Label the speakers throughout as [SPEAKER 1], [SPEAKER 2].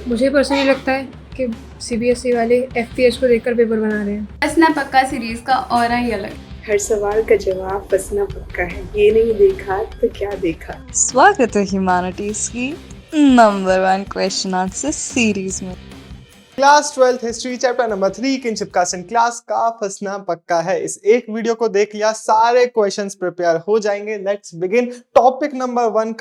[SPEAKER 1] मुझे पर्सनली लगता है कि सीबीएसई वाले एफपीएस को देखकर पेपर बना रहे हैं।
[SPEAKER 2] फंसना पक्का सीरीज का ऑरा ही अलग।
[SPEAKER 3] हर सवाल का जवाब फंसना पक्का है। ये नहीं देखा तो क्या देखा।
[SPEAKER 4] स्वागत है ह्यूमैनिटीज की नंबर 1 क्वेश्चन आंसर सीरीज में।
[SPEAKER 5] Class 12th history chapter number 3 kinship का क्लास का फंसना पक्का है। इस एक वीडियो को देख लिया, सारे क्वेश्चंस प्रिपेयर हो जाएंगे। Let's begin. टॉपिक नंबर 1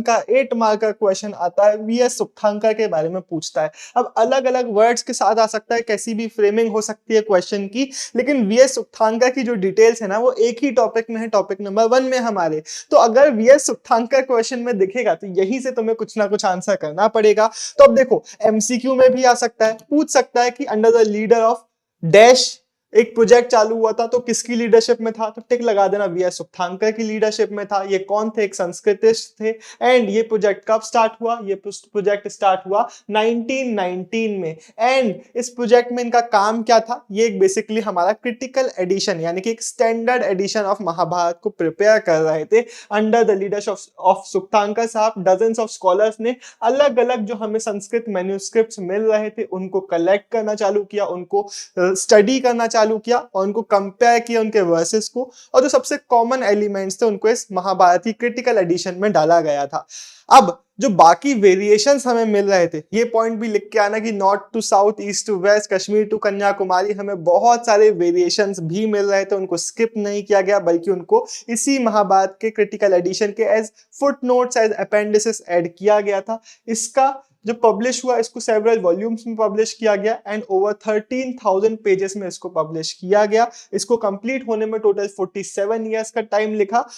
[SPEAKER 5] का 8 मार्क का क्वेश्चन आता है। वीएस सुक्थांकर के बारे में पूछता है। अब अलग अलग वर्ड्स के साथ आ सकता है, कैसी भी फ्रेमिंग हो सकती है क्वेश्चन की, लेकिन वीएस सुक्थांकर की जो डिटेल्स है ना वो एक ही टॉपिक में है, टॉपिक नंबर 1 में हमारे। तो अगर वीएस सुक्थांकर क्वेश्चन में दिखेगा तो यहीं से तुम्हें कुछ ना कुछ आंसर करना पड़ेगा। तो अब देखो, एमसीक्यू में भी आ सकता है, पूछ सकता है कि under the leader of dash एक प्रोजेक्ट चालू हुआ था तो किसकी लीडरशिप में था, तो टिक लगा देना, वीएस सुक्थांकर की लीडरशिप में था। ये कौन थे? एक संस्कृतिस्ट थे। एंड ये प्रोजेक्ट कब स्टार्ट हुआ? ये प्रोजेक्ट स्टार्ट हुआ 1919 में। एंड इस प्रोजेक्ट में इनका काम क्या था? ये एक बेसिकली हमारा क्रिटिकल एडिशन यानी कि एक स्टैंडर्ड एडिशन ऑफ महाभारत को प्रिपेयर कर रहे थे अंडर द लीडरशिप ऑफ सुक्थांकर साहब। डजन्स ऑफ स्कॉलर्स ने अलग अलग जो हमें संस्कृत मैन्युस्क्रिप्ट्स मिल रहे थे उनको कलेक्ट करना चालू किया, उनको स्टडी करना चालू किया और उनको कंपेयर किया उनके वर्सेस को, और जो सबसे कॉमन एलिमेंट्स थे उनको इस महाभारत की क्रिटिकल एडिशन में डाला गया था। अब जो बाकी वेरिएशंस हमें मिल रहे थे, ये पॉइंट भी लिख के आना कि north to south, east to west, Kashmir to Kanyakumari, हमें बहुत सारे वेरिएशंस भी मिल रहे थे। उनको स्किप नहीं किया गया बल्कि उनको इसी महाभारत के क्रिटिकल एडिशन के as footnotes, as appendices add किया गया था। इसका जो पब्लिश हुआ इसको सेवरल वॉल्यूम्स में पब्लिश किया गया एंड ओवर 13,000 पेजेस में इसको पब्लिश किया गया। इसको कंप्लीट होने में टोटल 47 इयर्स का टाइम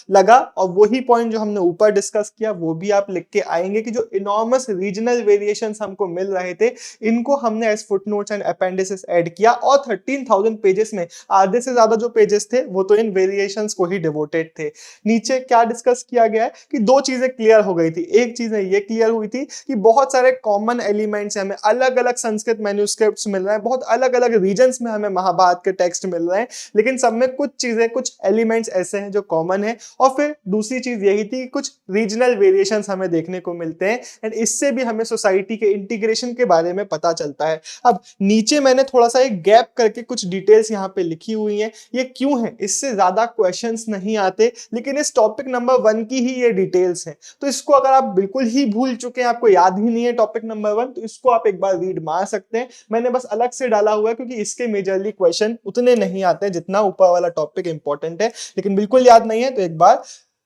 [SPEAKER 5] लगा। और वही पॉइंट जो हमने ऊपर डिस्कस किया वो भी आप लिख के आएंगे कि जो इनॉर्मस रीजनल वेरिएशंस हमको मिल रहे थे इनको हमने as footnotes and appendices add किया। और 13,000 पेजेस में आधे से ज्यादा जो पेजेस थे वो तो इन वेरिएशंस को ही डिवोटेड थे। नीचे क्या डिस्कस किया गया है कि दो चीजें क्लियर हो गई थी। एक चीज ये क्लियर हुई थी कि बहुत सारे कॉमन एलिमेंट्स हमें अलग अलग संस्कृत मैन्युस्क्रिप्ट्स मिल रहे हैं, बहुत अलग अलग रीजन्स में हमें महाभारत के टेक्स्ट मिल रहे हैं, लेकिन सब में कुछ चीजें, कुछ एलिमेंट्स ऐसे हैं जो कॉमन है। और फिर दूसरी चीज यही थी कि कुछ रीजनल वेरिएशंस हमें देखने को मिलते हैं एंड इससे भी हमें सोसाइटी के इंटीग्रेशन के बारे में पता चलता है। अब नीचे मैंने थोड़ा सा एक गैप करके कुछ डिटेल्स यहाँ पे लिखी हुई हैं। ये क्यों है? इससे ज्यादा क्वेश्चंस नहीं आते, लेकिन इस टॉपिक नंबर 1 की ही ये डिटेल्स हैं। तो इसको अगर आप बिल्कुल ही भूल चुके हैं, आपको याद ही नहीं है टॉपिक नंबर 1, तो इसको आप एक बार रीड मार सकते हैं। मैंने बस अलग से डाला हुआ है क्योंकि इसके मेजरली क्वेश्चन उतने नहीं आते हैं जितना ऊपर वाला टॉपिक इंपॉर्टेंट है, लेकिन बिल्कुल याद नहीं है तो एक बार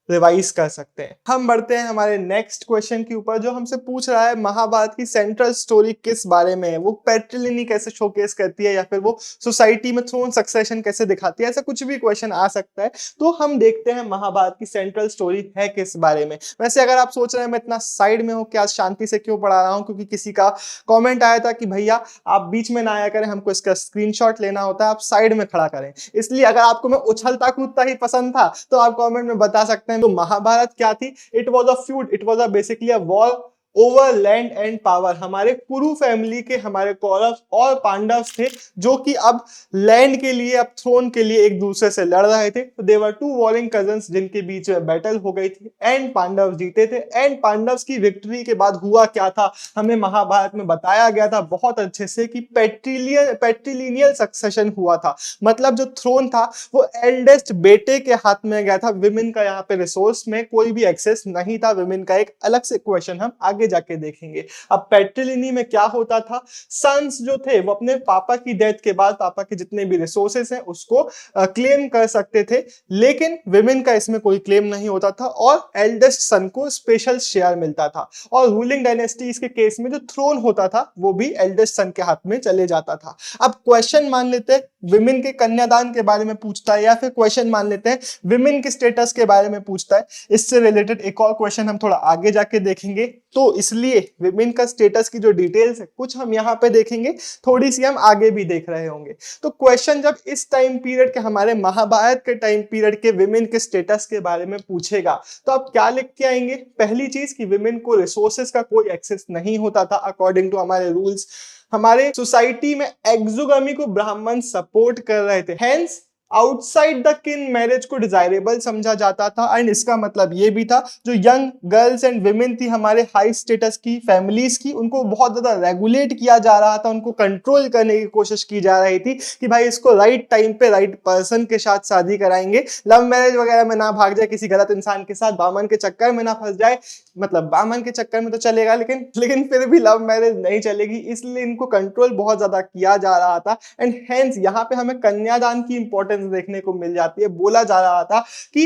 [SPEAKER 5] रिवाइज कर सकते हैं। हम बढ़ते हैं हमारे नेक्स्ट क्वेश्चन के ऊपर जो हमसे पूछ रहा है महाभारत की सेंट्रल स्टोरी किस बारे में है, वो पैट्रिलिनी कैसे शोकेस करती है या फिर वो सोसाइटी में थ्रोन सक्सेशन कैसे दिखाती है, ऐसा कुछ भी क्वेश्चन आ सकता है। तो हम देखते हैं महाभारत की सेंट्रल स्टोरी है किस बारे में। वैसे अगर आप सोच रहे हैं मैं इतना साइड में हूँ क्या, शांति से क्यों पढ़ा रहा हूँ, क्योंकि किसी का कॉमेंट आया था कि भैया आप बीच में ना आया करें, हमको इसका स्क्रीनशॉट लेना होता है, आप साइड में खड़ा करें। इसलिए अगर आपको मैं उछलता कूदता ही पसंद था तो आप कॉमेंट में बता सकते हैं। तो महाभारत क्या थी? It was a feud, it was a basically a war over land and power. हमारे कुरु फैमिली के, हमारे कौरव और पांडव थे जो कि अब लैंड के लिए, अब थ्रोन के लिए एक दूसरे से लड़ रहे थे। तो दे वर टू वॉरिंग कजन्स जिनके बीच में बैटल हो गई थी एंड पांडव जीते थे। एंड पांडव्स की विक्ट्री के बाद हुआ क्या था, हमें महाभारत में बताया गया था बहुत अच्छे से कि पैट्रिलिनियल सक्सेशन हुआ था। मतलब जो थ्रोन था वो एल्डेस्ट बेटे के हाथ में गया था। विमेन का यहाँ पे रिसोर्स में कोई भी एक्सेस नहीं था। विमेन का एक अलग से क्वेश्चन हम आगे जाके देखेंगे। अब पैट्रिलिनी में क्या होता था, सन्स जो थे वो अपने पापा की डेथ के बाद पापा के जितने भी रिसोर्सेस हैं उसको क्लेम कर सकते थे, लेकिन विमेन का इसमें कोई क्लेम नहीं होता था और एल्डेस्ट सन को स्पेशल शेयर मिलता था। और रूलिंग डायनेस्टीज के केस में जो थ्रोन होता था वो भी एल्डेस्ट सन के हाथ में चले जाता था। अब क्वेश्चन मान लेते हैं विमेन के कन्यादान के बारे में पूछता है, या फिर क्वेश्चन मान लेते हैं विमेन के स्टेटस के बारे में पूछता है। इससे रिलेटेड एक और क्वेश्चन हम थोड़ा आगे जाके देखेंगे, तो इसलिए विमेन का स्टेटस की जो डिटेल्स है कुछ हम यहाँ पे देखेंगे, थोड़ी सी हम आगे भी देख रहे होंगे। तो क्वेश्चन जब इस टाइम पीरियड के, हमारे महाभारत के टाइम पीरियड के विमेन के स्टेटस के बारे में पूछेगा तो आप क्या लिख के आएंगे? पहली चीज कि विमेन को रिसोर्सेस का कोई एक्सेस नहीं होता था अकॉर्डिंग टू हमारे रूल्स। हमारे सोसाइटी में एक्सोगमी को ब्राह्मण सपोर्ट कर रहे थे, हेंस आउटसाइड द किन मैरिज को डिजायरेबल समझा जाता था, एंड इसका मतलब ये भी था जो यंग गर्ल्स एंड विमेन थी हमारे हाई स्टेटस की फैमिलीज की, उनको बहुत ज्यादा रेगुलेट किया जा रहा था, उनको कंट्रोल करने की कोशिश की जा रही थी कि भाई इसको राइट टाइम पे राइट पर्सन के साथ शादी कराएंगे, लव मैरिज वगैरह में ना भाग जाए, किसी गलत इंसान के साथ बामन के चक्कर में ना फंस जाए। मतलब बामन के चक्कर में तो चलेगा लेकिन फिर भी लव मैरिज नहीं चलेगी, इसलिए इनको कंट्रोल बहुत ज्यादा किया जा रहा था। एंड हेंस यहाँ पे हमें कन्यादान की इंपॉर्टेंस देखने को मिल जाती है। बोला जा रहा था कि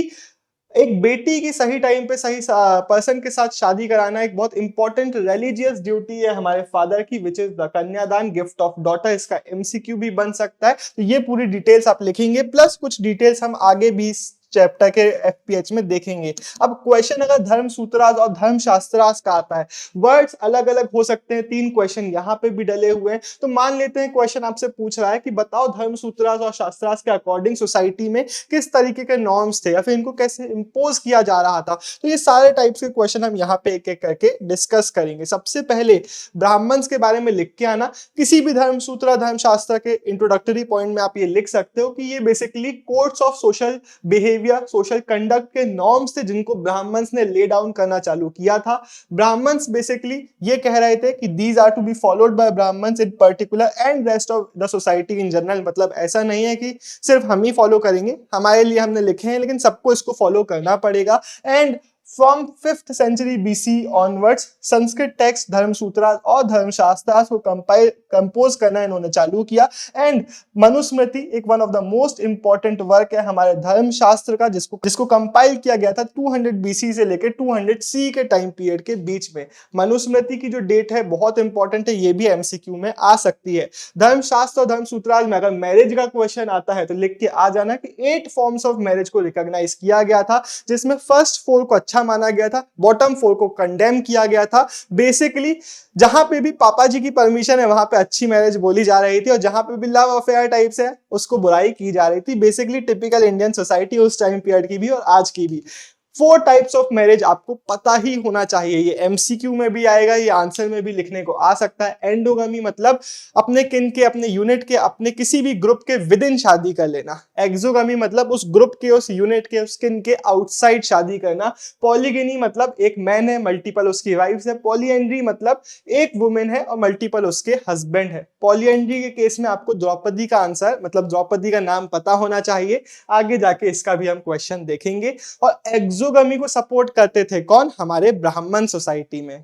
[SPEAKER 5] एक बेटी की सही टाइम पे सही पर्सन के साथ शादी कराना एक बहुत इंपॉर्टेंट रिलीजियस ड्यूटी है हमारे फादर की, विच इज द कन्यादान गिफ्ट ऑफ डॉटर। इसका एमसीक्यू भी बन सकता है, तो ये पूरी डिटेल्स आप लिखेंगे, प्लस कुछ डिटेल्स हम आगे भी चैप्टर के एफपीएच में देखेंगे। अब क्वेश्चन अगर धर्म सूत्रार्थ और धर्म शास्त्रार्थ का आता है, वर्ड्स अलग अलग हो सकते हैं, 3 क्वेश्चन यहाँ पे भी डले हुए हैं। तो मान लेते हैं क्वेश्चन आपसे पूछ रहा है कि बताओ धर्म सूत्रार्थ और शास्त्रार्थ के अकॉर्डिंग सोसाइटी में किस तरीके के नॉर्म्स थे या फिर इनको कैसे इंपोज किया जा रहा था। तो ये सारे टाइप्स के क्वेश्चन हम यहाँ पे एक एक करके डिस्कस करेंगे। सबसे पहले ब्राह्मण्स के बारे में लिख के आना। किसी भी धर्म सूत्र धर्म शास्त्र के इंट्रोडक्टरी पॉइंट में आप ये लिख सकते हो कि ये basically codes of social behaviour, social conduct के नॉर्म्स थे जिनको ब्राह्मण्स ने ले डाउन करना चालू किया था। ब्राह्मण्स बेसिकली ये कह रहे थे कि these are to be followed by brahmins in particular and rest of the society in general. मतलब ऐसा नहीं है कि सिर्फ हम ही फॉलो करेंगे, हमारे लिए हमने लिखे हैं, लेकिन सबको इसको फॉलो करना पड़ेगा। And From 5th century BC onwards, Sanskrit text धर्मसूत्रार्थ और धर्मशास्त्रार्थ को कंपोज करना इन्होंने चालू किया। एंड मनुस्मृति एक one of the most important work है हमारे धर्मशास्त्र का, जिसको कंपाइल किया गया था 200 BC से लेकर 200 CE के टाइम पीरियड के बीच में। मनुस्मृति की जो डेट है बहुत इंपॉर्टेंट है, ये भी एमसीक्यू में आ सकती है। धर्मशास्त्र और धर्मसूत्रार्थ में अगर मैरिज का क्वेश्चन आता है तो लिख के आ जाना कि 8 फॉर्म्स ऑफ मैरिज को रिकॉग्नाइज किया गया था, जिसमें फर्स्ट 4 को अच्छा माना गया था, बॉटम 4 को कंडेम किया गया था। बेसिकली जहां पे भी पापा जी की परमिशन है वहां पे अच्छी मैरिज बोली जा रही थी, और जहां पे भी लव अफेयर टाइप्स है उसको बुराई की जा रही थी। बेसिकली टिपिकल इंडियन सोसाइटी उस टाइम पीरियड की भी और आज की भी। 4 टाइप्स ऑफ मैरिज आपको पता ही होना चाहिए। ये एमसीक्यू में भी आएगा, ये आंसर में भी लिखने को आ सकता है। एंडोगमी मतलब अपने किन के, अपने यूनिट के, अपने किसी भी ग्रुप के विद इन शादी कर लेना। एक्सोगमी मतलब उस ग्रुप के, उस यूनिट के, उस किन के आउटसाइड शादी करना। पॉलीगिनी मतलब एक मैन है, मल्टीपल उसकी वाइफ्स है। पॉलीएंड्री मतलब एक वुमेन है और मल्टीपल उसके हस्बैंड है। पॉलीएंड्री के केस में आपको द्रौपदी का आंसर मतलब द्रौपदी का नाम पता होना चाहिए, आगे जाके इसका भी हम क्वेश्चन देखेंगे। और एक्सोगमी को सपोर्ट करते थे कौन? हमारे ब्राह्मण सोसाइटी में।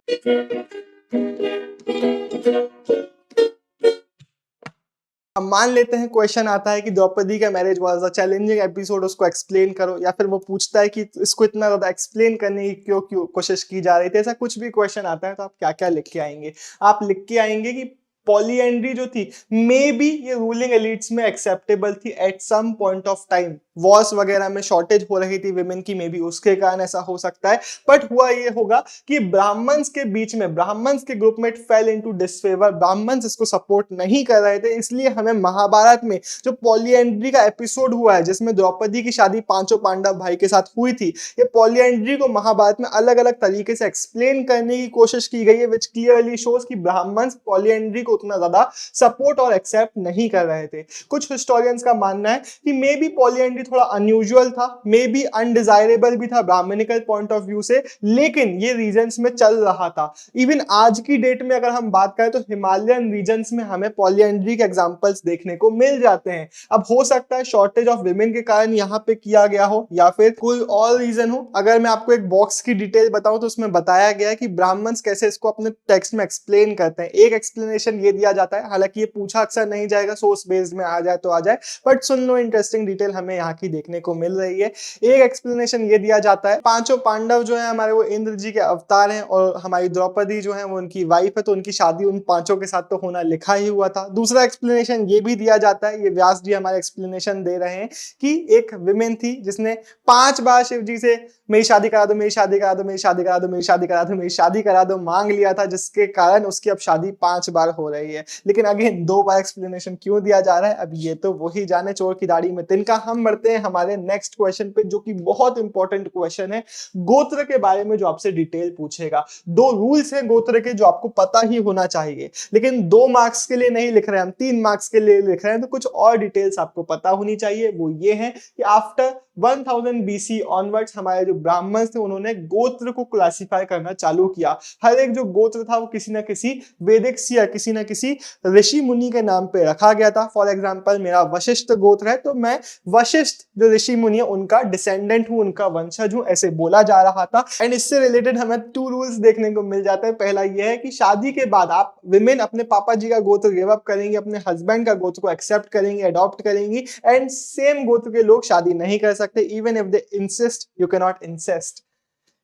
[SPEAKER 5] अब मान लेते हैं क्वेश्चन आता है कि द्रौपदी का marriage was a challenging episode, उसको एक्सप्लेन करो। या फिर वो पूछता है कि इसको इतना ज्यादा एक्सप्लेन करने की क्यों कोशिश की जा रही थी। ऐसा कुछ भी क्वेश्चन आता है तो आप क्या क्या लिख के आएंगे? आप लिख के आएंगे कि पॉलीएंड्री जो थी मे बी ये रूलिंग एलिट्स में एक्सेप्टेबल थी at some point of time. Wars वगैरह में शॉर्टेज हो रही थी विमेन की, मे बी उसके कारण ऐसा हो सकता है। बट हुआ ये होगा कि ब्राह्मण्स के बीच में, ब्राह्मण्स के ग्रुप में फेल इनटू डिसफेवर, ब्राह्मण्स इसको सपोर्ट नहीं कर रहे थे। इसलिए हमें महाभारत में जो पॉलीएंड्री का एपिसोड हुआ है जिसमें द्रौपदी की शादी 5 पांडव भाई के साथ हुई थी, ये पॉलीएंड्री को महाभारत में अलग अलग तरीके से एक्सप्लेन करने की कोशिश की गई है, विच क्लियरली शोज कि ब्राह्मण्स पॉलीएंड्री को उतना ज्यादा सपोर्ट और एक्सेप्ट नहीं कर रहे थे। कुछ हिस्टोरियंस का मानना है कि मे बी पॉलीएंड्री थोड़ा अनयूजुअल था, मे बी अनडिजायरेबल भी था ब्राह्मणिकल पॉइंट ऑफ व्यू से, लेकिन ये रीजन्स में चल रहा था। इवन आज की डेट में अगर हम बात करें तो हिमालयन रीजन्स में हमें पॉलीएंड्री के एग्जांपल्स देखने को मिल जाते हैं। अब हो सकता है शॉर्टेज ऑफ विमेन के कारण यहाँ पे किया गया हो या फिर कोई और रीजन हो। अगर मैं आपको एक बॉक्स की डिटेल बताऊं तो उसमें बताया गया है कि ब्राह्मण्स कैसे इसको अपने टेक्स्ट में एक्सप्लेन करते हैं। एक एक्सप्लेनेशन ये दिया जाता है, हालांकि ये पूछा अक्सर नहीं जाएगा, सोर्स बेस्ड में आ जाए तो आ जाए, but soon low interesting detail हमें यहाँ की देखने को मिल रही है। एक एक्सप्लेनेशन ये दिया जाता है 5 पांडव जो है हमारे वो इंद्र जी के अवतार हैं और हमारी द्रौपदी जो है वो उनकी वाइफ है, तो उनकी शादी उन 5 के साथ तो होना लिखा ही हुआ था। दूसरा एक्सप्लेनेशन ये भी दिया जाता है, ये व्यास जी हमारे एक्सप्लेनेशन दे रहे हैं कि एक विमेन थी जिसने 5 बार शिव जी से मेरी शादी करा दो, मेरी शादी करा दो, मेरी शादी करा दो, मेरी शादी करा दो, मेरी शादी करा दो मांग लिया था, जिसके कारण उसकी अब शादी 5 बार हो रही है। लेकिन अगेन 2 बार एक्सप्लेनेशन क्यों दिया जा रहा है, अब ये तो वही जाने, चोर की दाढ़ी में तिनका। हम बढ़ते हैं हमारे नेक्स्ट क्वेश्चन पे, जो कि बहुत इंपॉर्टेंट क्वेश्चन है, गोत्र के बारे में जो आपसे डिटेल पूछेगा। 2 रूल्स हैं गोत्र के जो आपको पता ही होना चाहिए, लेकिन 2 मार्क्स के लिए नहीं लिख रहे हैं हम, 3 मार्क्स के लिए लिख रहे हैं, तो कुछ और डिटेल्स आपको पता होनी चाहिए। वो ये है कि आफ्टर 1000 BC ऑनवर्ड्स हमारे जो ब्राह्मण थे उन्होंने गोत्र को क्लासिफाई करना चालू किया। हर एक जो गोत्र था वो किसी ना किसी वैदिक या किसी ना किसी ऋषि मुनि के नाम पे रखा गया था। फॉर एग्जांपल मेरा वशिष्ठ गोत्र है तो मैं वशिष्ठ जो ऋषि मुनि है उनका डिसेंडेंट हूं, उनका वंशज हूं, ऐसे बोला जा रहा था। एंड इससे रिलेटेड हमें 2 रूल्स देखने को मिल जाते हैं। पहला यह है कि शादी के बाद आप विमेन अपने पापा जी का गोत्र गिव अप करेंगे, अपने हस्बैंड का गोत्र को एक्सेप्ट करेंगी, अडॉप्ट करेंगी, एंड सेम गोत्र के लोग शादी नहीं कर सकते। Even if they insist you can not insist.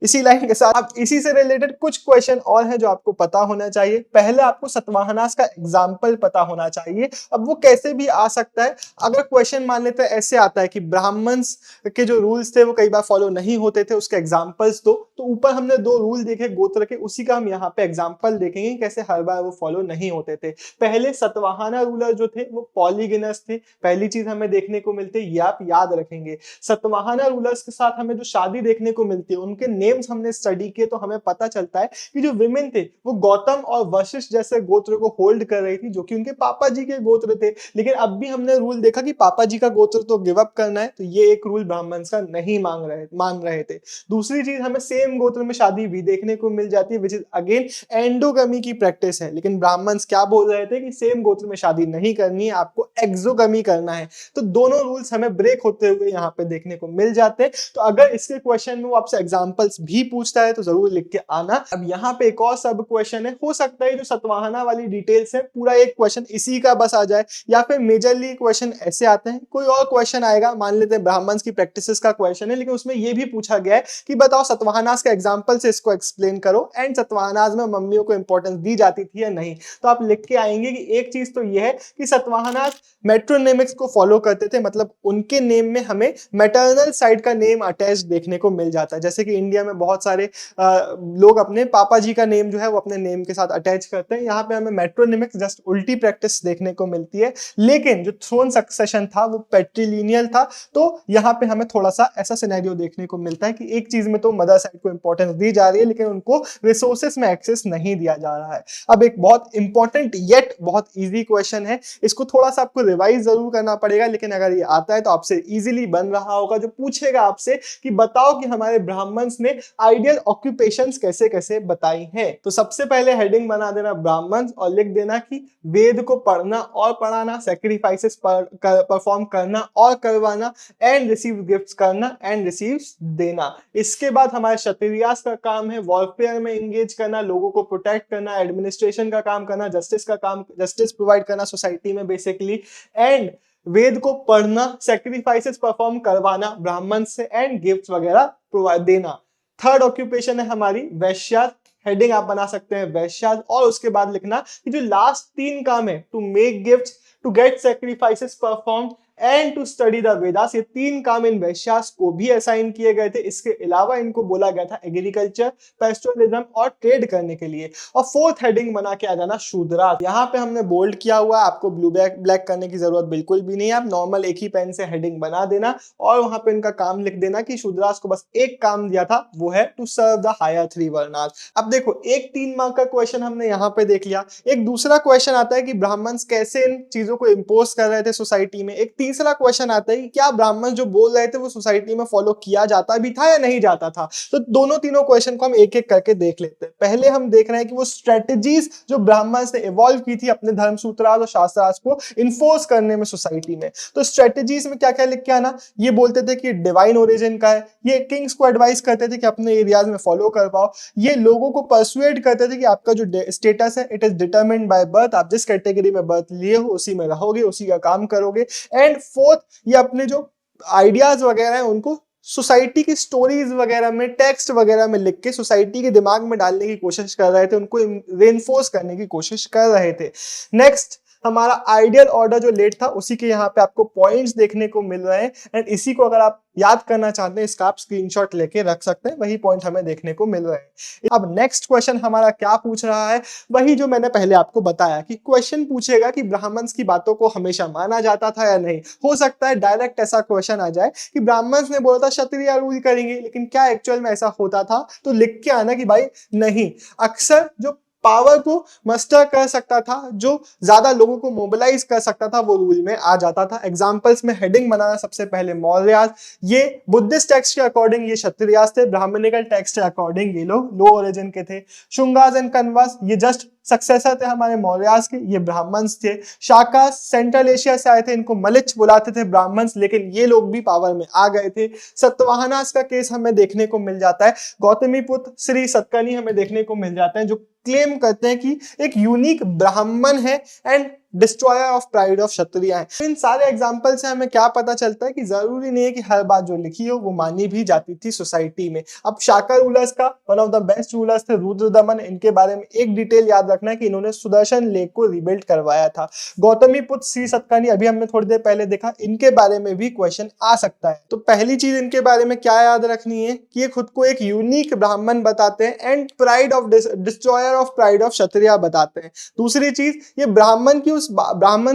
[SPEAKER 5] इसी लाइन के साथ अब इसी से रिलेटेड कुछ क्वेश्चन और हैं जो आपको पता होना चाहिए। पहले आपको सतवाहनास का एग्जाम्पल पता होना चाहिए। अब वो कैसे भी आ सकता है, अगर क्वेश्चन मान लेते हैं ऐसे आता है कि ब्राह्मण्स के जो रूल्स थे वो कई बार फॉलो नहीं होते थे, उसके एग्जाम्पल्स दो, तो ऊपर हमने 2 रूल देखे गोत्र के, उसी का हम यहाँ पे एग्जाम्पल देखेंगे कैसे हर बार वो फॉलो नहीं होते थे। पहले सतवाहना रूलर जो थे वो पॉलीगिनस थे, पहली चीज हमें देखने को मिलती है, ये आप याद रखेंगे। सतवाहना रूलर्स के साथ हमें जो शादी देखने को मिलती है उनके नेम्स हमने स्टडी किए तो हमें पता चलता है कि जो विमेन थे वो गौतम और वशिष्ठ जैसे गोत्र को होल्ड कर रही थी, जो कि उनके पापा जी के गोत्र थे। लेकिन अब भी हमने रूल देखा कि पापा जी का गोत्र तो गिव अप करना है, तो ये एक रूल ब्राह्मण्स का नहीं मान रहे थे। दूसरी चीज हमें सेम गोत्र में शादी भी देखने को मिल जाती है, विच इज अगेन एंडोगमी की प्रैक्टिस है। लेकिन ब्राह्मण्स क्या बोल रहे थे कि सेम गोत्र में शादी नहीं करनी है, आपको एक्सोगमी करना है। तो दोनों रूल्स हमें ब्रेक होते हुए यहाँ पे देखने को मिल जाते हैं। तो अगर इसके क्वेश्चन में वो आपसे एग्जाम्पल्स भी पूछता है तो जरूर लिख के आना। अब यहाँ पे एक और सब क्वेश्चन है, हो सकता है जो सतवाहना वाली डिटेल्स है पूरा एक क्वेश्चन इसी का बस आ जाए, या फिर मेजरली क्वेश्चन ऐसे आते हैं। कोई और क्वेश्चन आएगा, मान लेते हैं ब्राह्मण्स की प्रैक्टिसेस का क्वेश्चन है, लेकिन उसमें ये भी पूछा गया है कि बताओ सतवाहनास का एग्जाम्पल से इसको एक्सप्लेन करो, एंड सतवाहनास में मम्मियों को इंपॉर्टेंस दी जाती थी या नहीं। तो आप लिख के आएंगे कि एक चीज तो यह है कि सतवाहनास मेट्रोनिमिक्स को फॉलो करते थे, मतलब उनके नेम में हमें मैटरनल साइड का नेम अटैच देखने को मिल जाता है। जैसे कि इंडिया में बहुत सारे लोग अपने पापा जी का नेम जो है वो अपने नेम के साथ अटैच करते हैं। यहाँ पे हमें मेट्रोनिमिक्स जस्ट उल्टी प्रैक्टिस देखने को मिलती है। लेकिन जो थ्रोन सक्सेशन था वो पैट्रिलिनियल था, तो यहाँ पे हमें थोड़ा सा ऐसा सिनेरियो देखने को मिलता है कि एक चीज में तो मदर साइड को इंपॉर्टेंस दी जा रही है, लेकिन उनको रिसोर्सेस में एक्सेस नहीं दिया जा रहा है। अब एक बहुत इंपॉर्टेंट येट बहुत इजी क्वेश्चन है, इसको थोड़ा सा आपको रिवाइज जरूर करना पड़ेगा, लेकिन अगर ये आता है तो आपसे इजीली बन रहा होगा। जो पूछेगा आपसे कि बताओ कि हमारे ब्राह्मण्स ने आइडियल ऑक्यूपेशंस कैसे कैसे बताई हैं, तो सबसे पहले हेडिंग बना देना ब्राह्मण्स और लिख देना कि वेद को पढ़ना और पढ़ाना, सैक्रिफाइसेस परफॉर्म करना और करवाना, एंड रिसीव गिफ्ट्स करना एंड रिसीव्स देना। इसके बाद हमारे क्षत्रियास का काम है वॉरफेयर में एंगेज करना, लोगों को प्रोटेक्ट करना, एडमिनिस्ट्रेशन का काम करना, जस्टिस प्रोवाइड करना सोसाइटी में बेसिकली, एंड वेद को पढ़ना, सैक्रिफाइसेस परफॉर्म करवाना ब्राह्मण से, एंड गिफ्ट्स वगैरह प्रोवाइड देना। थर्ड ऑक्यूपेशन है हमारी वैश्या, हेडिंग आप बना सकते हैं वैश्या, और उसके बाद लिखना कि जो लास्ट 3 काम है, to make gifts, to get sacrifices perform and to study the Vedas, ये 3 काम इन वैश्यास को भी असाइन किए गए थे। इसके अलावा इनको बोला गया था एग्रीकल्चर, पेस्टोरलिज्म और ट्रेड करने के लिए। और फोर्थ हेडिंग बना के आ जाना शूद्रास। यहाँ पे हमने बोल्ड किया हुआ, आपको ब्लू ब्लैक करने की जरूरत बिल्कुल भी नहीं है, आप नॉर्मल एक ही पेन से हेडिंग बना देना और वहां पे इनका काम लिख देना कि शूद्रास को बस एक काम दिया था, वो है to serve the higher 3 varnas. अब देखो एक 3 मार्क का क्वेश्चन हमने यहाँ पे देख लिया। एक दूसरा क्वेश्चन आता है कि ब्राह्मण्स कैसे इन चीजों को इम्पोज कर रहे थे सोसाइटी में। एक तीसरा क्वेश्चन आता है कि क्या ब्राह्मण जो बोल रहे थे वो सोसाइटी में फॉलो किया जाता भी था या नहीं जाता था। तो दोनों तीनों क्वेश्चन को हम एक एक करके देख लेते हैं। पहले हम देख रहे हैं कि वो स्ट्रेटजीज जो ब्राह्मण्स ने इवॉल्व की थी अपने धर्मसूत्रास और शास्त्रास को इन्फोर्स करने में सोसाइटी में। तो स्ट्रेटजीज में क्या क्या लिख के आना, ये बोलते थे कि डिवाइन ओरिजिन का है, ये किंग्स को एडवाइस करते थे कि अपने एरियाज में फॉलो कर पाओ, ये लोगों को परसुएड करते थे कि आपका जो स्टेटस है it is determined by birth, आप जिस कैटेगरी में बर्थ लिए हो उसी में रहोगे, उसी का काम करोगे। एंड फोर्थ, ये अपने जो आइडियाज वगैरह हैं उनको सोसाइटी की स्टोरीज वगैरह में, टेक्स्ट वगैरह में लिख के सोसाइटी के दिमाग में डालने की कोशिश कर रहे थे, उनको रेनफोर्स करने की कोशिश कर रहे थे। नेक्स्ट हमारा आइडियल ऑर्डर जो लेट था उसी के यहाँ पे आपको पॉइंट्स देखने को मिल रहे हैं एंड इसी को अगर आप याद करना चाहते हैं इसका आप स्क्रीनशॉट लेके रख सकते हैं, वही पॉइंट हमें देखने को मिल रहे हैं। अब नेक्स्ट क्वेश्चन हमारा क्या पूछ रहा है, वही जो मैंने पहले आपको बताया कि क्वेश्चन पूछेगा कि ब्राह्मण्स की बातों को हमेशा माना जाता था या नहीं। हो सकता है डायरेक्ट ऐसा क्वेश्चन आ जाए कि ब्राह्मण्स ने बोला था क्षत्रिय रूल करेंगे, लेकिन क्या एक्चुअल में ऐसा होता था, तो लिख के आना कि भाई नहीं। अक्सर जो पावर को मस्टर कर सकता था, जो ज्यादा लोगों को मोबिलाइज कर सकता था, वो रूल में आ जाता था। एग्जांपल्स में हेडिंग बनाना सबसे पहले मौर्यास, ये बुद्धिस्ट टेक्स्ट के अकॉर्डिंग ये क्षत्रियास थे, ब्राह्मणिकल टेक्स्ट के अकॉर्डिंग ये लोग लो ओरिजिन के थे। शुंगास एंड कन्वास ये जस्ट सक्सेसर थे हमारे मौर्यास के, ये ब्राह्मण्स थे। शाकास सेंट्रल एशिया से आए थे, इनको मलिच बुलाते थे ब्राह्मण्स, लेकिन ये लोग भी पावर में आ गए थे। सतवाहनास का केस हमें देखने को मिल जाता है। गौतमी पुत्र श्री सतकर्णी हमें देखने को मिल जाते हैं जो क्लेम करते हैं कि एक यूनिक ब्राह्मण है and destroyer of pride of Kshatriya है। इन सारे एग्जांपल से हमें क्या पता चलता है कि जरूरी नहीं है कि हर बात जो लिखी हो वो मानी भी जाती थी सोसाइटी में। अब शाका रूलर्स का one of the best rulers थे रुद्रदमन, इनके बारे में एक डिटेल याद रखना है कि इन्होंने सुदर्शन लेक को रिबिल्ड करवाया था। गौतमी पुत्र श्री सतकर्णी अभी हमने थोड़ी देर पहले देखा, इनके बारे में भी क्वेश्चन आ सकता है। तो पहली चीज इनके बारे में क्या याद रखनी है कि ये खुद को एक यूनिक ब्राह्मण बताते हैं and pride of destroyer of pride of Kshatriya बताते हैं। दूसरी चीज, ये ब्राह्मण्स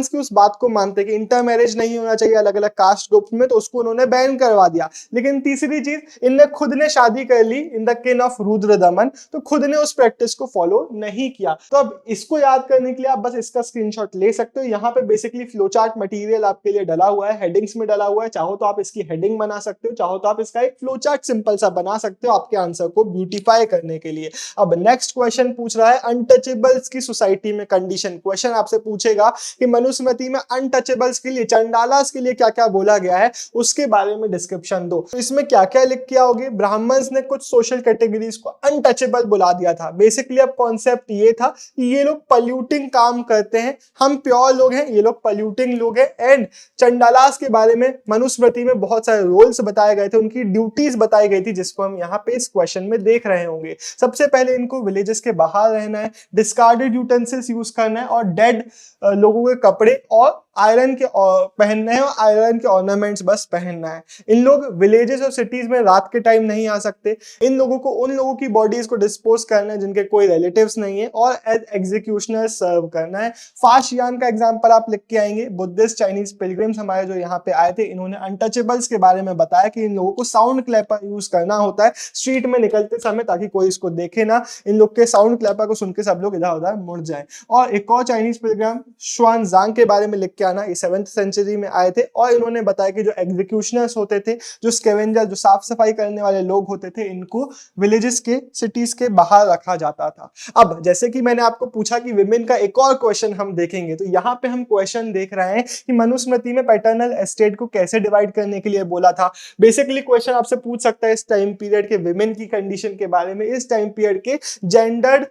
[SPEAKER 5] की उस बात को मानते कि इंटर मैरिज नहीं होना चाहिए अलग अलग कास्ट ग्रुप में, तो उसको उन्होंने बैन करवा दिया। लेकिन तीसरी चीज, इनने खुद ने शादी कर ली इन द किन ऑफ रुद्रदमन, तो खुद ने उस प्रैक्टिस को फॉलो नहीं किया। तो अब इसको याद करने के लिए आप बस इसका स्क्रीनशॉट ले सकते हो। यहाँ पे बेसिकली फ्लोचार्ट मटेरियल आपके लिए डला हुआ है, हेडिंग्स में डला हुआ है। चाहो तो आप इसकी हेडिंग बना सकते हो, चाहो तो आप इसका एक फ्लोचार्ट सिंपल सा बना सकते हो आपके आंसर को ब्यूटीफाई करने के लिए। अब नेक्स्ट क्वेश्चन पूछ रहा है अनटचेबल्स की सोसाइटी में कंडीशन। क्वेश्चन आपसे पूछेगा कि मनुस्मृति में अनटचेबल्स के लिए, चंडालास के लिए क्या क्या बोला गया है, उसके बारे में डिस्क्रिप्शन दो। तो इसमें क्या क्या लिख के आओगे? ब्राह्मण्स ने कुछ सोशल कैटेगरीज को अनटचेबल बुला दिया था। बेसिकली अब कॉन्सेप्ट ये था कि ये लोग पॉल्यूटिंग काम करते हैं, हम प्योर लोग हैं, ये लोग पॉल्यूटिंग लोग हैं। एंड चंडालास के बारे में मनुस्मृति में बहुत सारे रोल्स बताए गए थे, उनकी ड्यूटीज बताई गई थी, जिसको हम यहाँ पे इस क्वेश्चन में देख रहे होंगे। सबसे पहले इनको विलेजेस के बाहर रहना है, डिस्कार्डेड यूटेंसिल्स यूज करना है और डेड लोगों के कपड़े और आयरन के पहनना है और आयरन के ऑर्नामेंट्स बस पहनना है। इन लोग विलेजेस और सिटीज में रात के टाइम नहीं आ सकते। इन लोगों को उन लोगों की बॉडीज को डिस्पोज करना है जिनके कोई रिलेटिव्स नहीं है और एज एग्जीक्यूशनर सर्व करना है। फाशियान का एग्जांपल आप लिख के आएंगे। बुद्धिस्ट चाइनीज पिलग्रिम्स हमारे जो यहाँ पे आए थे, इन्होंने अनटचेबल्स के बारे में बताया कि इन लोगों को साउंड क्लैपर यूज करना होता है स्ट्रीट में निकलते समय, ताकि कोई इसको देखे ना। इन लोग के साउंड क्लैपर को सुन के सब लोग इधर उधर मुड़ जाए। और एक और चाइनीज पिलग्रिम शुआनजांग के बारे में लिख के आना, ये 7th सेंचुरी में आए थे और इन्होंने बताया कि जो एग्जीक्यूशनर्स होते थे, जो स्कैवेंजर, जो साफ सफाई करने वाले लोग होते थे, इनको विलेजेस के, सिटीज के बाहर रखा जाता था। अब जैसे कि मैंने आपको पूछा कि विमेन का एक और क्वेश्चन हम देखेंगे, तो यहाँ पे हम क्वेश्चन देख रहे हैं कि मनुस्मृति में पैटर्नल एस्टेट को कैसे डिवाइड करने के लिए बोला था। बेसिकली क्वेश्चन आपसे पूछ सकता है इस टाइम पीरियड के विमेन की कंडीशन के बारे में, इस टाइम पीरियड के जेंडर्ड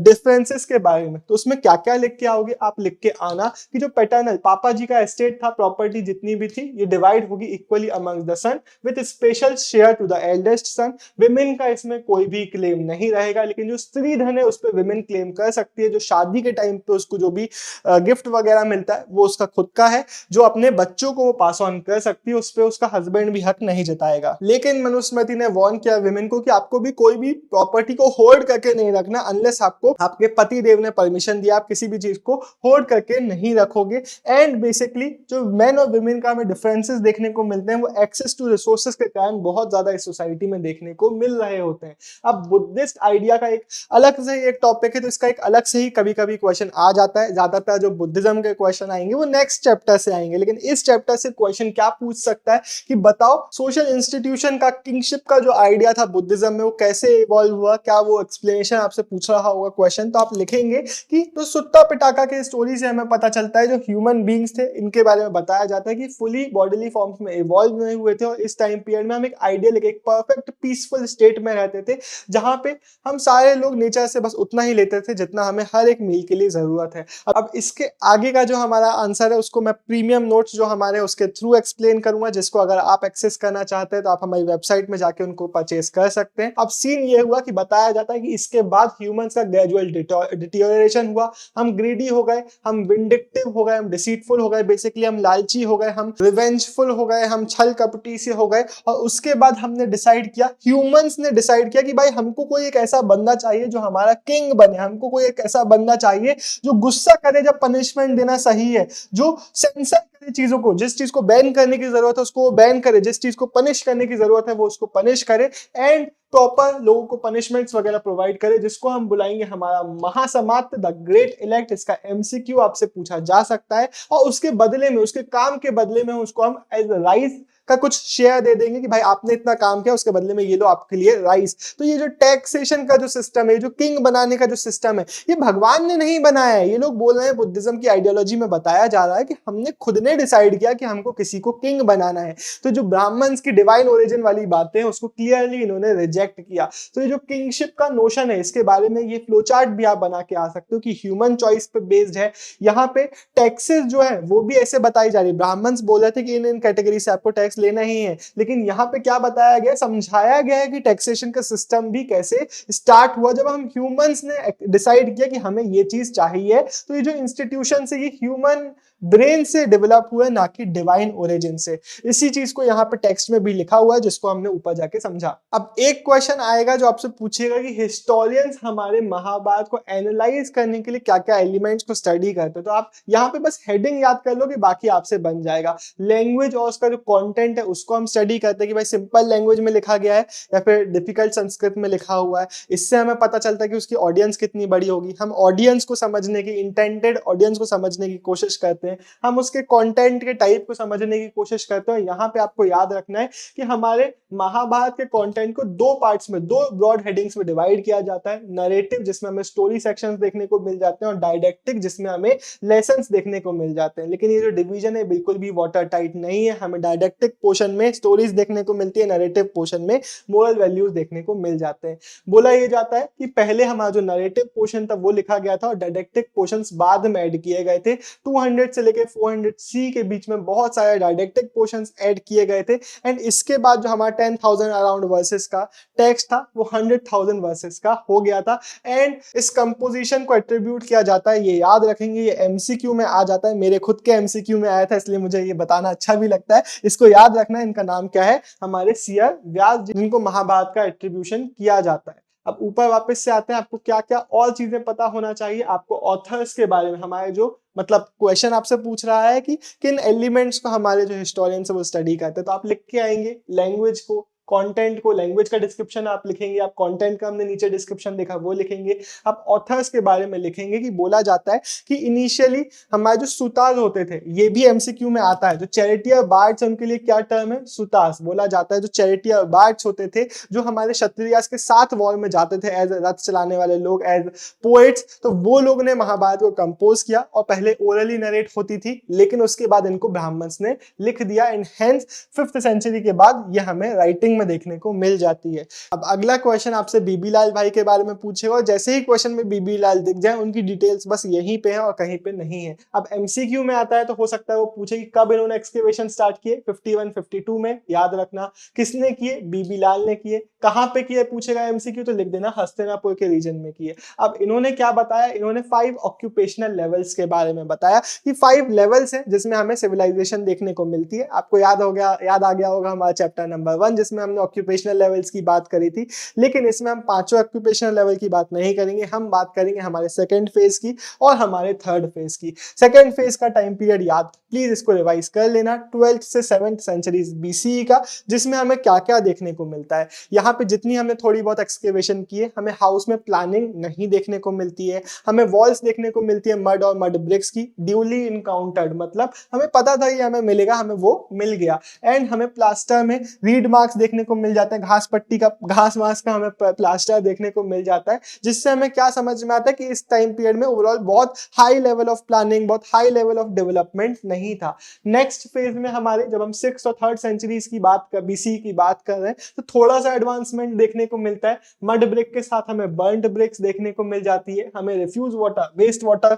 [SPEAKER 5] डिफरेंसेस के बारे में। तो उसमें क्या क्या लिख के आओगे? आप लिख के आना कि जो पैटर्नल पापा जी का एस्टेट था, प्रॉपर्टी जितनी भी थी, ये डिवाइड होगी equally amongst the son with special share to the eldest son. Women का इसमें कोई भी क्लेम नहीं रहेगा, लेकिन जो स्त्री धन है उस पर विमेन क्लेम कर सकती है। जो शादी के टाइम पे उसको जो भी गिफ्ट वगैरह मिलता है वो उसका खुद का है। जो अपने बच्चों को वो पास ऑन कर सकती है, उस पर उसका हस्बैंड भी हक नहीं जताएगा। लेकिन मनुस्मृति ने वार्न किया विमेन को कि आपको भी कोई भी प्रॉपर्टी को होल्ड करके नहीं रखना अनलेस आपको आपके पति देव ने परमिशन दिया। आप किसी भी चीज को होल्ड करके नहीं रखोगे। एंड बेसिकली जो मेन और विमेन का हमें डिफरेंसेस देखने को मिलते हैं, वो एक्सेस टू रिसोर्सेज के कारण बहुत ज्यादा इस सोसाइटी में देखने को मिल रहे होते हैं। अब बुद्धिस्ट आइडिया का एक अलग से एक टॉपिक है, तो इसका एक अलग से ही कभी कभी क्वेश्चन आ जाता है। ज्यादातर जो बुद्धिज्म के क्वेश्चन आएंगे वो नेक्स्ट चैप्टर से आएंगे, लेकिन इस चैप्टर से क्वेश्चन क्या पूछ सकता है कि बताओ सोशल इंस्टीट्यूशन का, किंगशिप का जो आइडिया था बुद्धिज्म में, वो कैसे इवॉल्व हुआ। क्या वो एक्सप्लेनेशन आपसे पूछ रहा होगा क्वेश्चन, तो आप लिखेंगे कि तो सुत्ता पिटाका के स्टोरी से हमें पता चलता है जो ह्यूमन ह्यूमन बींग्स थे, इनके बारे में बताया जाता है कि फुली बॉडीली फॉर्म्स में इवॉल्व नहीं हुए थे और इस टाइम पीरियड में हम एक आइडियल, एक परफेक्ट पीसफुल स्टेट में रहते थे, जहां पे हम सारे लोग नेचर से बस उतना ही लेते थे जितना हमें हर एक मील के लिए जरूरत है। अब इसके आगे का जो हमारा आंसर है उसको मैं प्रीमियम नोट्स जो हमारे उसके थ्रू एक्सप्लेन करूंगा, जिसको अगर आप एक्सेस करना चाहते हैं तो आप हमारी वेबसाइट में जाके उनको परचेस कर सकते हैं। अब सीन ये हुआ कि बताया जाता है कि इसके बाद ह्यूमंस का ग्रेजुअल डिटीरियरेशन हुआ, हम ग्रीडी हो गए, हम विंडिक्टिव हो गए, हम डिसीटफुल हो गए, बेसिकली हम लालची हो गए, हम रिवेंजफुल हो गए, हम छल कपटी से हो गए। और उसके बाद हमने डिसाइड किया, ह्यूमंस ने डिसाइड किया कि भाई हमको कोई एक ऐसा बंदा चाहिए जो हमारा किंग बने, हमको कोई एक ऐसा बंदा चाहिए जो गुस्सा करे जब पनिशमेंट देना सही है, जो सेंसर करे चीजों को, जिस चीज को बैन करने की जरूरत है उसको बैन करे, जिस चीज को पनिश करने की जरूरत है वो उसको पनिश करे, एंड प्रॉपर लोगों को पनिशमेंट्स वगैरह प्रोवाइड करे, जिसको हम बुलाएंगे हमारा महासमाप्त, द ग्रेट इलेक्ट। इसका एमसीक्यू आपसे पूछा जा सकता है और उसके बदले में, उसके काम के बदले में उसको हम एज राइस का कुछ शेयर दे देंगे कि भाई आपने इतना काम किया, उसके बदले में ये लो आपके लिए राइस। तो ये जो टैक्सेशन का जो सिस्टम है, जो किंग बनाने का जो सिस्टम है, ये भगवान ने नहीं बनाया है। ये लोग बोल रहे हैं, बुद्धिज्म की आइडियोलॉजी में बताया जा रहा है कि हमने खुद ने डिसाइड किया कि हमको किसी को किंग बनाना है। तो जो ब्राह्मण्स की डिवाइन ओरिजिन वाली बातें हैं उसको क्लियरली इन्होंने रिजेक्ट किया। तो ये जो किंगशिप का नोशन है, इसके बारे में ये फ्लोचार्ट भी आप बना के आ सकते हो कि ह्यूमन चॉइस पे बेस्ड है। यहाँ पे टैक्सेस जो है वो भी ऐसे बताई जा रही है। ब्राह्मण्स बोल रहे थे कि इन कैटेगरी से आपको टैक्स लेना ही है, लेकिन यहाँ पे क्या बताया गया, समझाया गया है कि टैक्सेशन का सिस्टम भी कैसे स्टार्ट हुआ जब हम ह्यूमंस ने डिसाइड किया कि हमें ये चीज चाहिए। तो ये जो इंस्टीट्यूशन है ये ह्यूमन ब्रेन से डेवलप हुआ है, ना कि डिवाइन ओरिजिन से। इसी चीज को यहाँ पे टेक्स्ट में भी लिखा हुआ है, जिसको हमने ऊपर जाके समझा। अब एक क्वेश्चन आएगा जो आपसे पूछेगा कि हिस्टोरियंस हमारे महाभारत को एनालाइज करने के लिए क्या क्या एलिमेंट्स को स्टडी करते हैं। तो आप यहाँ पे बस हेडिंग याद कर लो कि बाकी आपसे बन जाएगा। लैंग्वेज और उसका जो कंटेंट है उसको हम स्टडी करते हैं कि भाई सिंपल लैंग्वेज में लिखा गया है या फिर डिफिकल्ट संस्कृत में लिखा हुआ है। इससे हमें पता चलता है कि उसकी ऑडियंस कितनी बड़ी होगी। हम ऑडियंस को समझने की, इंटेंडेड ऑडियंस को समझने की कोशिश करते हैं, हम उसके कंटेंट के टाइप को समझने की कोशिश करते हैं। यहाँ पे आपको याद रखना है कि हमारे महाभारत के कंटेंट को दो पार्ट्स में, दो ब्रॉड हेडिंग्स में डिवाइड किया जाता है। नरेटिव, जिसमें हमें स्टोरी सेक्शंस देखने को मिल जाते हैं, और डायडेक्टिक, जिसमें हमें लेसन्स देखने को मिल जाते हैं। लेकिन ये जो डिवीजन है बिल्कुल भी वाटर टाइट नहीं है। हमें डायडेक्टिक पोर्शन में स्टोरीज देखने को मिलती है, नरेटिव पोर्शन में मोरल वैल्यूज देखने को मिल जाते हैं। बोला यह जाता है कि पहले हमारा जो नरेटिव पोर्शन था वो लिखा गया था और डायडेक्टिक पोर्शंस बाद में ऐड किए गए थे। 200 से लेके 400 सी के बीच में बहुत सारे डायडेक्टिक पोर्शंस ऐड किए गए थे। एंड इसके बाद जो हमारा 10,000 अराउंड वर्सेस का टेक्स्ट था वो 100,000 वर्सेस का हो गया था। एंड इस कंपोजिशन को एट्रीब्यूट किया जाता है, ये याद रखेंगे, ये एमसीक्यू में आ जाता है, मेरे खुद के एमसीक्यू में आया था, इसलिए मुझे ये बताना अच्छा भी लगता है। इसको याद रखना है, इनका नाम क्या है, हमारे सियर व्यास, जिनको महाभारत का एट्रीब्यूशन किया जाता है। अब ऊपर वापस से आते हैं, आपको क्या क्या और चीजें पता होना चाहिए आपको ऑथर्स के बारे में। हमारे जो मतलब क्वेश्चन आपसे पूछ रहा है कि किन एलिमेंट्स को हमारे जो हिस्टोरियंस है वो स्टडी करते हैं, तो आप लिख के आएंगे लैंग्वेज को, कंटेंट को, लैंग्वेज का डिस्क्रिप्शन आप लिखेंगे, आप कंटेंट का हमने नीचे डिस्क्रिप्शन देखा वो लिखेंगे, आप ऑथर्स के बारे में लिखेंगे कि बोला जाता है कि इनिशियली हमारे जो सुतार होते थे, ये भी एमसीक्यू में आता है, जो चैरिटियर बार्ड्स उनके लिए क्या टर्म है, सुतास बोला जाता है। जो चैरिटियर बार्ड्स होते थे, जो हमारे क्षत्रियास के साथ वॉर में जाते थे एज रथ चलाने वाले लोग, एज पोएट्स, तो वो लोग ने महाभारत को कंपोज किया और पहले ओरली नरेट होती थी, लेकिन उसके बाद इनको ब्राह्मण्स ने लिख दिया। एंड हेंस 5th सेंचुरी के बाद ये हमें राइटिंग में देखने को मिल जाती है। अब अगला क्वेश्चन आपसे बीबी लाल भाई के बारे में पूछेगा, और जैसे ही क्वेश्चन में बीबी लाल दिख जाए उनकी डिटेल्स बस यहीं पे है और कहीं पे नहीं है। अब एमसीक्यू में आता है तो हो सकता है वो पूछे कि कब इन्होंने एक्सकेवेशन स्टार्ट किए, 51-52 में, याद रखना। किसने किए, बीबी लाल ने किए। कहां पे किए पूछेगा एमसीक्यू तो लिख देना हस्तिनापुर के रीजन में किए। अब इन्होंने क्या बताया, इन्होंने 5 ऑक्यूपेशनल लेवल्स के बारे में बताया कि 5 लेवल्स हैं जिसमें हमें सिविलाइजेशन देखने को मिलती है। आपको याद आ गया होगा हमारा चैप्टर नंबर 1 जिसमें हमने ऑक्यूपेशनल लेवल्स की बात करी थी, लेकिन इसमें हम 5 ऑक्यूपेशनल लेवल की बात नहीं करेंगे। हम बात करेंगे हमारे सेकंड फेज की और हमारे थर्ड फेज की। सेकंड फेज का टाइम पीरियड याद, प्लीज इसको रिवाइज कर लेना, 12th से 7th सेंचुरीज बीसीई का, जिसमें हमें क्या क्या देखने को मिलता है। यहाँ पे जितनी हमने थोड़ी बहुत एक्सकेवेशन की है, हमें हाउस में प्लानिंग नहीं देखने को मिलती है, हमें वॉल्स देखने को मिलती है मड और मड ब्रिक्स की, ड्यूली इनकाउंटर्ड, मतलब हमें पता था ये हमें मिलेगा, हमें वो मिल गया। एंड हमें प्लास्टर में रीड मार्क्स देखने देखने को मिल जाता है, घास पट्टी का, घास वास का हमें प्लास्टर देखने को मिल जाता है, जिससे हमें क्या समझ में आता है कि इस टाइम पीरियड में ओवरऑल बहुत हाई लेवल ऑफ प्लानिंग, बहुत हाई लेवल ऑफ डेवलपमेंट नहीं था। नेक्स्ट फेज में हमारे जब हम 6th और 3rd सेंचुरीज की बात कर, BC की बात कर रहे हैं, तो थोड़ा सा एडवांसमेंट देखने को मिलता है। मड ब्रिक के साथ हमें बर्न्ट ब्रिक्स देखने को मिल जाती है, हमें refuse water, waste water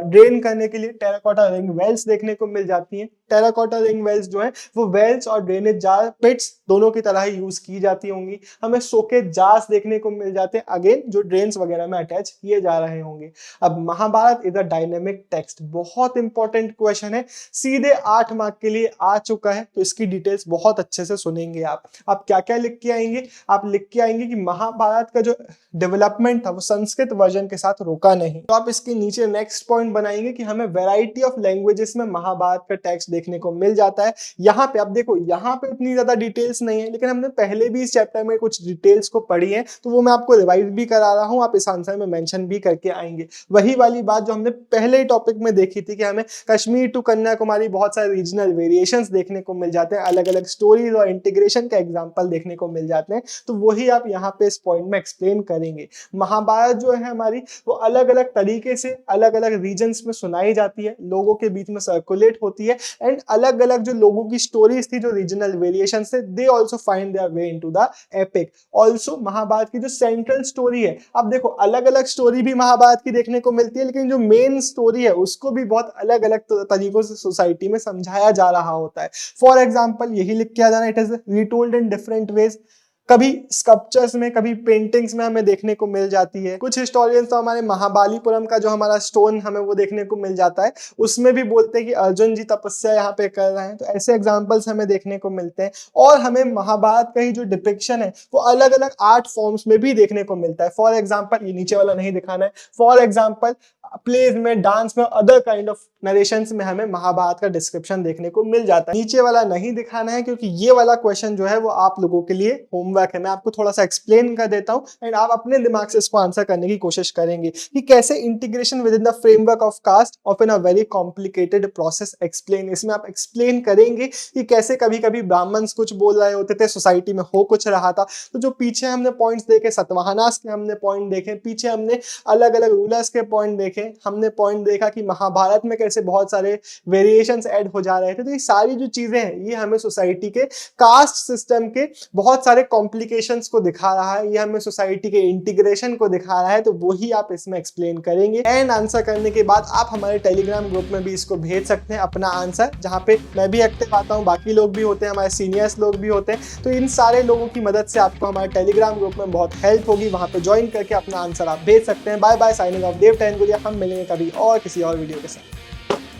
[SPEAKER 5] drain करने के लिए टेराकोटा रिंग वेल्स देखने को मिल जाती हैं। टेराकोटा रिंग वेल्स जो है वो वेल्स और ड्रेनेज जार पिट्स दोनों की तरह ही यूज की जाती होंगी। हमें सोकेज जार्स देखने को मिल जाते हैं, अगेन जो ड्रेन्स वगैरह में अटैच किए जा रहे होंगे। अब Mahabharata is a dynamic text, बहुत इंपॉर्टेंट क्वेश्चन है, सीधे 8 मार्क के लिए आ चुका है, तो इसकी डिटेल्स बहुत अच्छे से सुनेंगे आप क्या क्या लिख के आएंगे? आप लिख के आएंगे कि महाभारत का जो डेवलपमेंट था वो संस्कृत वर्जन के साथ रोका नहीं। तो आप इसके नीचे नेक्स्ट पॉइंट बनाएंगे कि हमें वैरायटी ऑफ लैंग्वेजेस में महाभारत का टेक्स्ट देखने को मिल जाता है। यहाँ पे आप देखो, यहाँ पे इतनी ज्यादा डिटेल्स नहीं है, लेकिन हमने पहले भी इस चैप्टर में कुछ डिटेल्स को पढ़ी है, तो वो मैं आपको रिवाइज भी करा रहा हूँ, आप इस आंसर में मेंशन भी करके आएंगे। वही वाली बात जो हमने पहले ही टॉपिक में देखी थी कि हमें कश्मीर टू कन्याकुमारी बहुत सारे रीजनल वेरिएशंस देखने को मिल जाते हैं, अलग अलग स्टोरीज और इंटीग्रेशन का एग्जाम्पल देखने को मिल जाते हैं, तो वही आप यहाँ पे इस पॉइंट में एक्सप्लेन करेंगे। महाभारत जो है हमारी, वो अलग अलग तरीके से अलग अलग रीजन्स में सुनाई जाती है, लोगों के बीच में सर्कुलेट होती है, एंड अलग अलग जो लोगों की स्टोरीज थी, जो रीजनल वेरिएशंस थे, they also find their way into the epic. Also Mahabharata की जो सेंट्रल स्टोरी है, अब देखो अलग अलग स्टोरी भी महाभारत की देखने को मिलती है, लेकिन जो मेन स्टोरी है उसको भी बहुत अलग अलग तरीकों से सोसाइटी में समझाया जा रहा होता है। फॉर एग्जाम्पल यही लिख के आ जाना, it is retold in different ways, कभी स्कल्पचर्स में, कभी पेंटिंग्स में हमें देखने को मिल जाती है। कुछ हिस्टोरियंस तो हमारे महाबलीपुरम का जो हमारा स्टोन हमें वो देखने को मिल जाता है, उसमें भी बोलते हैं कि अर्जुन जी तपस्या यहाँ पे कर रहे हैं, तो ऐसे एग्जांपल्स हमें देखने को मिलते हैं। और हमें महाभारत का ही जो डिपिक्शन है वो अलग अलग आर्ट फॉर्म्स में भी देखने को मिलता है। फॉर एग्जाम्पल, ये नीचे वाला नहीं दिखाना है, फॉर एग्जाम्पल प्लेज में, डांस में, अदर काइंड ऑफ नरेशंस में हमें महाभारत का डिस्क्रिप्शन देखने को मिल जाता है। नीचे वाला नहीं दिखाना है क्योंकि ये वाला क्वेश्चन जो है वो आप लोगों के लिए होमवर्क है, मैं आपको थोड़ा सा एक्सप्लेन कर देता हूँ एंड आप अपने दिमाग से इसको आंसर करने की कोशिश करेंगे कि कैसे integration within the framework of caste of in a very complicated process explain. इसमें आप एक्सप्लेन करेंगे कि कैसे कभी कभी ब्राह्मण्स कुछ बोल रहे होते थे, सोसाइटी में हो कुछ रहा था, तो जो पीछे हमने पॉइंट्स देखे, सतवाहनास के हमने पॉइंट देखे, पीछे हमने अलग अलग रूलर्स के पॉइंट देखे, हमने पॉइंट देखा कि महाभारत में कैसे बहुत सारे वेरिएशंस ऐड हो जा रहे थे। तो ये सारी जो चीजें हैं ये हमें सोसाइटी के कास्ट सिस्टम के बहुत सारे कॉम्प्लिकेशंस को दिखा रहा है, ये हमें सोसाइटी के इंटीग्रेशन को दिखा रहा है, तो वही आप इसमें एक्सप्लेन करेंगे। एंड आंसर करने के बाद आप हमारे टेलीग्राम ग्रुप में भी इसको भेज सकते हैं अपना आंसर, जहाँ पे मैं भी एक्टिव आता हूँ, बाकी लोग भी होते हैं, हमारे सीनियर्स लोग भी होते हैं, तो इन सारे लोगों की मदद से आपको हमारे टेलीग्राम ग्रुप में बहुत हेल्प होगी। वहां पे ज्वाइन करके अपना आंसर आप भेज सकते हैं। बाय बाय, साइनिंग ऑफ, देव टैनगुलिया। हम मिलेंगे कभी और किसी और वीडियो के साथ।